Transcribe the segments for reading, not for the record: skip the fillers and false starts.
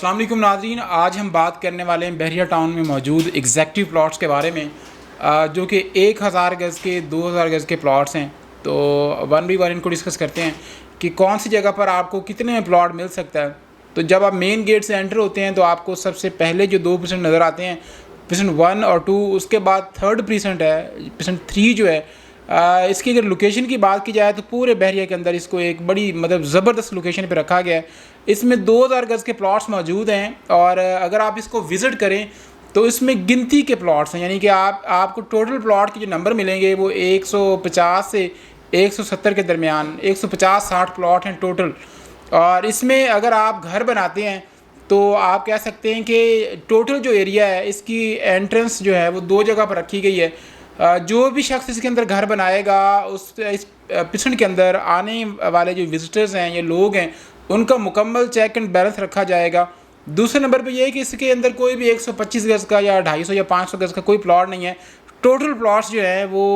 अस्सलाम वालेकुम नाज़रीन, आज हम बात करने वाले हैं बहरिया टाउन में मौजूद एग्जैक्टिव प्लॉट्स के बारे में, जो कि 1000 गज़ के 2000 गज़ के प्लॉट्स हैं। तो वन बाई वन इनको डिस्कस करते हैं कि कौन सी जगह पर आपको कितने में प्लॉट मिल सकता है। तो जब आप मेन गेट से एंटर होते हैं तो आपको सबसे पहले जो 2% नज़र आते हैं, परसेंट 1 और 2, उसके बाद थर्ड परसेंट है, परसेंट 3 जो है। इसकी अगर लोकेशन की बात की जाए तो पूरे बहरिया के अंदर इसको एक बड़ी मतलब ज़बरदस्त लोकेशन पे रखा गया है। इसमें 2000 गज़ के प्लॉट्स मौजूद हैं और अगर आप इसको विज़िट करें तो इसमें गिनती के प्लॉट्स हैं, यानी कि आपको टोटल प्लॉट के जो नंबर मिलेंगे वो 150 से 170 के दरमियान, 150-60 प्लॉट हैं टोटल। और इसमें अगर आप घर बनाते हैं तो आप कह सकते हैं कि टोटल जो एरिया है इसकी एंट्रेंस जो है वो 2 जगह पर रखी गई है। जो भी शख्स इसके अंदर घर बनाएगा इस पिछड़ के अंदर आने वाले जो विजिटर्स हैं, ये लोग हैं, उनका मुकम्मल चेक एंड बैलेंस रखा जाएगा। दूसरे नंबर पे ये है कि इसके अंदर कोई भी 125 गज़ का या 250 या 500 गज़ का कोई प्लॉट नहीं है। टोटल प्लॉट्स जो हैं वो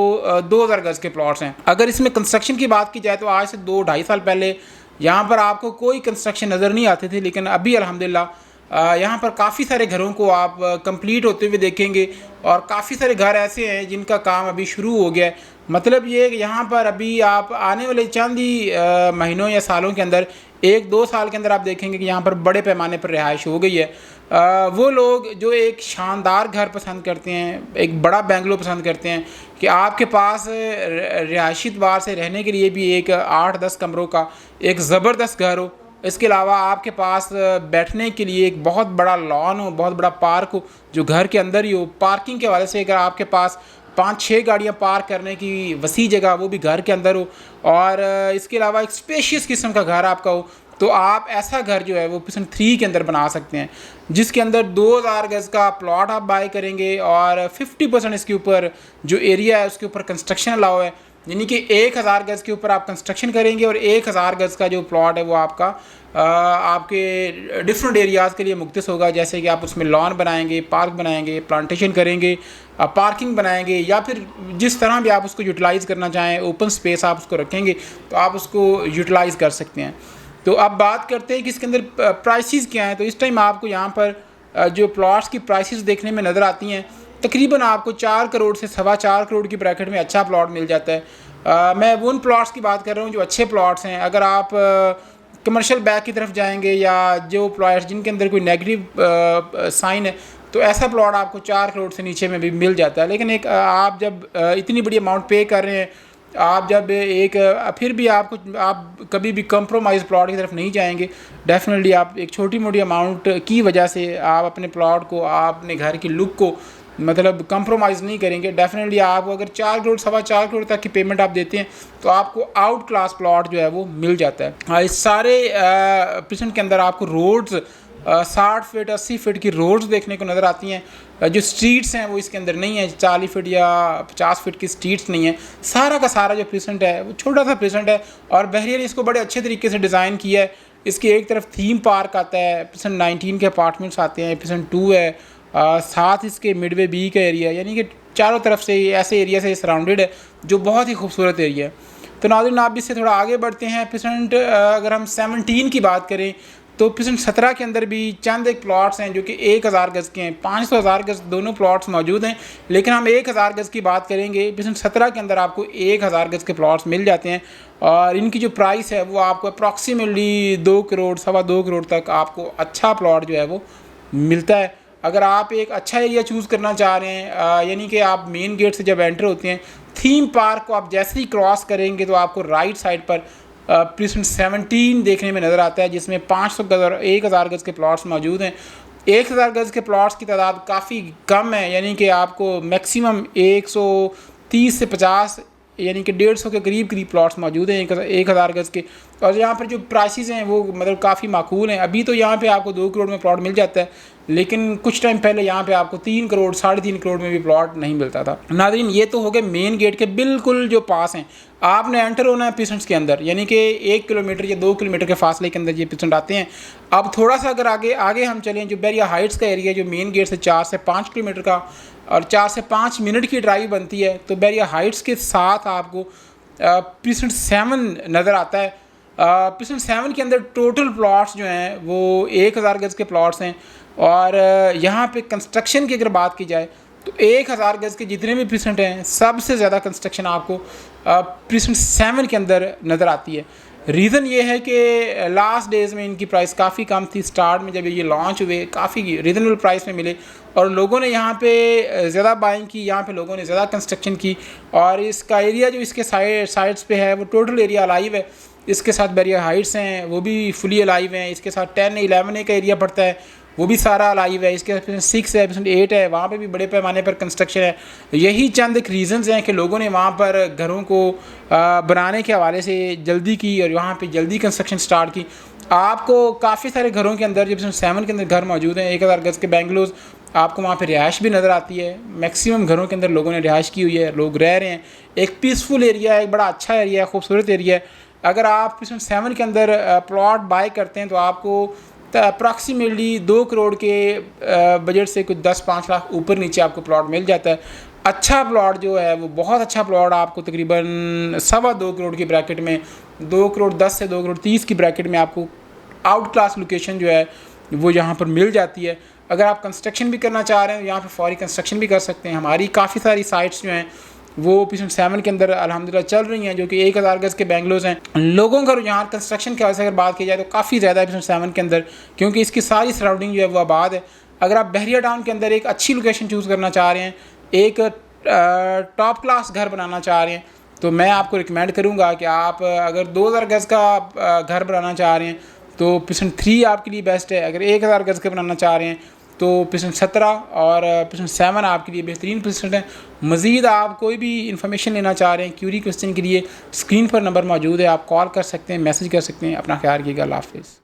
2000 गज़ के प्लॉट्स हैं। अगर इसमें कंस्ट्रक्शन की बात की जाए तो आज से 2-2.5 साल पहले यहाँ पर आपको कोई कंस्ट्रक्शन नज़र नहीं आती थी, लेकिन अभी अल्हम्दुलिल्लाह यहाँ पर काफ़ी सारे घरों को आप कंप्लीट होते हुए देखेंगे और काफ़ी सारे घर ऐसे हैं जिनका काम अभी शुरू हो गया है। मतलब ये कि यहाँ पर अभी आप आने वाले चंद ही महीनों या सालों के अंदर, 1-2 साल के अंदर आप देखेंगे कि यहाँ पर बड़े पैमाने पर रिहाइश हो गई है। वो लोग जो एक शानदार घर पसंद करते हैं, एक बड़ा बेंगलो पसंद करते हैं कि आपके पास रिहायशी तौर से रहने के लिए भी एक 8-10 कमरों का एक ज़बरदस्त घर हो, इसके अलावा आपके पास बैठने के लिए एक बहुत बड़ा लॉन हो, बहुत बड़ा पार्क हो जो घर के अंदर ही हो। पार्किंग के हवाले से अगर आपके पास 5-6 गाड़ियाँ पार्क करने की वसी जगह वो भी घर के अंदर हो, और इसके अलावा एक स्पेशियस किस्म का घर आपका हो, तो आप ऐसा घर जो है वो परसेंट 3 के अंदर बना सकते हैं, जिसके अंदर 2000 गज़ का प्लॉट आप बाई करेंगे और 50% इसके ऊपर जो एरिया है उसके ऊपर कंस्ट्रक्शन अलाउ है, यानी कि 1000 गज़ के ऊपर आप कंस्ट्रक्शन करेंगे और 1000 गज़ का जो प्लॉट है वो आपका आपके डिफरेंट एरियाज़ के लिए मुख्तस होगा। जैसे कि आप उसमें लॉन बनाएंगे, पार्क बनाएंगे, प्लांटेशन करेंगे, पार्किंग बनाएंगे, या फिर जिस तरह भी आप उसको यूटिलाइज़ करना चाहें, ओपन स्पेस आप उसको रखेंगे तो आप उसको यूटिलाइज़ कर सकते हैं। तो अब बात करते हैं कि इसके अंदर प्राइसेस क्या हैं। तो इस टाइम आपको यहाँ पर जो प्लॉट्स की प्राइसेस देखने में नज़र आती हैं, तकरीबन आपको 4 करोड़ से 4.25 करोड़ की ब्रैकेट में अच्छा प्लॉट मिल जाता है। मैं उन प्लॉट्स की बात कर रहा हूँ जो अच्छे प्लॉट्स हैं। अगर आप कमर्शियल बैक की तरफ जाएंगे या जो प्लॉट्स जिनके अंदर कोई नेगेटिव साइन है, तो ऐसा प्लॉट आपको 4 करोड़ से नीचे में भी मिल जाता है। लेकिन एक आप जब इतनी बड़ी अमाउंट पे कर रहे हैं, आप जब एक फिर भी आप कभी भी कंप्रोमाइज़ प्लॉट की तरफ नहीं जाएंगे। डेफिनेटली आप एक छोटी मोटी अमाउंट की वजह से आप अपने प्लॉट को, आप अपने घर की लुक को मतलब कंप्रोमाइज़ नहीं करेंगे। डेफिनेटली आप अगर 4 करोड़ 4.25 करोड़ तक की पेमेंट आप देते हैं तो आपको आउट क्लास प्लॉट जो है वो मिल जाता है। इस सारे परसेंट के अंदर आपको रोड्स 60 फीट 80 फीट की रोड्स देखने को नज़र आती हैं। जो स्ट्रीट्स हैं वो इसके अंदर नहीं है, 40 फीट या 50 फीट की स्ट्रीट्स नहीं है। सारा का सारा जो परसेंट है वो छोटा सा परसेंट है और बहरिया ने इसको बड़े अच्छे तरीके से डिज़ाइन किया है। इसकी एक तरफ थीम पार्क आता है, परसेंट 19 के अपार्टमेंट्स आते हैं, परसेंट 2 है, साथ इसके मिडवे बी का एरिया, यानी कि चारों तरफ से ऐसे एरिया से सराउंडेड है जो बहुत ही खूबसूरत एरिया है। तो नाज़रीन, आप इससे थोड़ा आगे बढ़ते हैं। परसेंट अगर हम 17 की बात करें तो परसेंट 17 के अंदर भी चंद एक प्लॉट्स हैं जो कि 1000 गज़ के हैं। 500 गज़ दोनों प्लॉट्स मौजूद हैं, लेकिन हम 1000 गज़ की बात करेंगे। परसेंट 17 के अंदर आपको 1000 गज़ के प्लॉट्स मिल जाते हैं और इनकी जो प्राइस है वो आपको अप्रॉक्सीमेटली 2 करोड़ 2.25 करोड़ तक आपको अच्छा प्लॉट जो है वो मिलता है। अगर आप एक अच्छा एरिया चूज़ करना चाह रहे हैं, यानी कि आप मेन गेट से जब एंटर होते हैं, थीम पार्क को आप जैसे ही क्रॉस करेंगे तो आपको राइट साइड पर परसेंट 17 देखने में नज़र आता है, जिसमें 500 गज़ और 1000 गज़ के प्लॉट्स मौजूद हैं। 1000 गज़ के प्लॉट्स की तादाद काफ़ी कम है, यानी कि आपको मैक्सिमम 130 से 50 यानी कि 150 के करीब प्लॉट्स मौजूद हैं 1000 गज़ के। और यहाँ पर जो प्राइसेस हैं वो मतलब काफ़ी माकूल हैं। अभी तो यहाँ पे आपको 2 करोड़ में प्लॉट मिल जाता है, लेकिन कुछ टाइम पहले यहाँ पे आपको 3 करोड़ 3.5 करोड़ में भी प्लॉट नहीं मिलता था। नाज़रीन, ये तो हो गए मेन गेट के बिल्कुल जो पास हैं। आपने एंटर होना है पिसेंट्स के अंदर, यानी कि 1 किलोमीटर या 2 किलोमीटर के फासले के अंदर ये पिसेंट आते हैं। अब थोड़ा सा अगर आगे हम चलें, जो बहरिया हाइट्स का एरिया जो मेन गेट से 4 से 5 किलोमीटर का और 4 से 5 मिनट की ड्राइव बनती है, तो बहरिया हाइट्स के साथ आपको परसेंट 7 नज़र आता है। पिसन 7 के अंदर टोटल प्लॉट्स जो हैं वो 1000 गज़ के प्लॉट्स हैं और यहाँ पे कंस्ट्रक्शन की अगर बात की जाए तो 1000 गज़ के जितने भी प्रीसेंट हैं सबसे ज़्यादा कंस्ट्रक्शन आपको प्रीसेंट 7 के अंदर नज़र आती है। रीज़न ये है कि लास्ट डेज़ में इनकी प्राइस काफ़ी कम थी। स्टार्ट में जब ये लॉन्च हुए काफ़ी रीज़नेबल प्राइस में मिले और लोगों ने यहाँ पे ज़्यादा बाइंग की, यहाँ पे लोगों ने ज़्यादा कंस्ट्रक्शन की और इसका एरिया जो इसके साइड्स पे है वो टोटल एरिया अलाइव है। इसके साथ बैरियर हाइट्स हैं वो भी फुली अलाइव हैं। इसके साथ 10-11 का एरिया पड़ता है वो भी सारा अलाइव है। इसके साथ 6 है 8 है, वहाँ पे भी बड़े पैमाने पर कंस्ट्रक्शन है। यही चंद एक रीज़न्स हैं कि लोगों ने वहाँ पर घरों को बनाने के हवाले से जल्दी की और वहाँ पे जल्दी कंस्ट्रक्शन स्टार्ट की। आपको काफ़ी सारे घरों के अंदर जब 7 के अंदर घर मौजूद हैं, 1000 गज़ के बेंगलोज, आपको वहाँ पे रिहाइश भी नज़र आती है। मैक्सिमम घरों के अंदर लोगों ने रिहाइश की हुई है, लोग रह रहे हैं। एक पीसफुल एरिया है, एक बड़ा अच्छा एरिया है, खूबसूरत एरिया है। अगर आप 7 के अंदर प्लॉट बाय करते हैं तो आपको अप्रॉक्सीमेटली 2 करोड़ के बजट से कुछ 10-5 लाख ऊपर नीचे आपको प्लॉट मिल जाता है। अच्छा प्लॉट जो है वो बहुत अच्छा प्लॉट आपको तकरीबन 2.25 करोड़ की ब्रैकेट में, 2 करोड़ 10 से 2 करोड़ 30 की ब्रैकेट में आपको आउट क्लास लोकेशन जो है वो यहाँ पर मिल जाती है। अगर आप कंस्ट्रक्शन भी करना चाह रहे हैं तो यहाँ पर फौरी कंस्ट्रक्शन भी कर सकते हैं। हमारी काफ़ी सारी साइट्स जो हैं वो पिसन 7 के अंदर अल्हम्दुलिल्लाह चल रही हैं जो कि 1000 गज़ के बेंगलोज हैं। लोगों का रुझान कंस्ट्रक्शन के वजह से अगर बात की जाए तो काफ़ी ज़्यादा है पिसन 7 के अंदर, क्योंकि इसकी सारी सराउंडिंग जो है वो आबाद है। अगर आप बहरिया टाउन के अंदर एक अच्छी लोकेशन चूज़ करना चाह रहे हैं, एक टॉप क्लास घर बनाना चाह रहे हैं, तो मैं आपको रिकमेंड करूँगा कि आप अगर 2000 गज़ का घर बनाना चाह रहे हैं तो पिसन 3 आपके लिए बेस्ट है। अगर 1000 गज़ का बनाना चाह रहे हैं तो पिसन 17 और पिसन 7 आपके लिए बेहतरीन पिसन है। मज़ीद आप कोई भी इन्फॉर्मेशन लेना चाह रहे हैं, क्यूरी क्वेश्चन के लिए स्क्रीन पर नंबर मौजूद है, आप कॉल कर सकते हैं, मैसेज कर सकते हैं। अपना ख्याल रखिएगा। अल्लाह हाफ़िज़।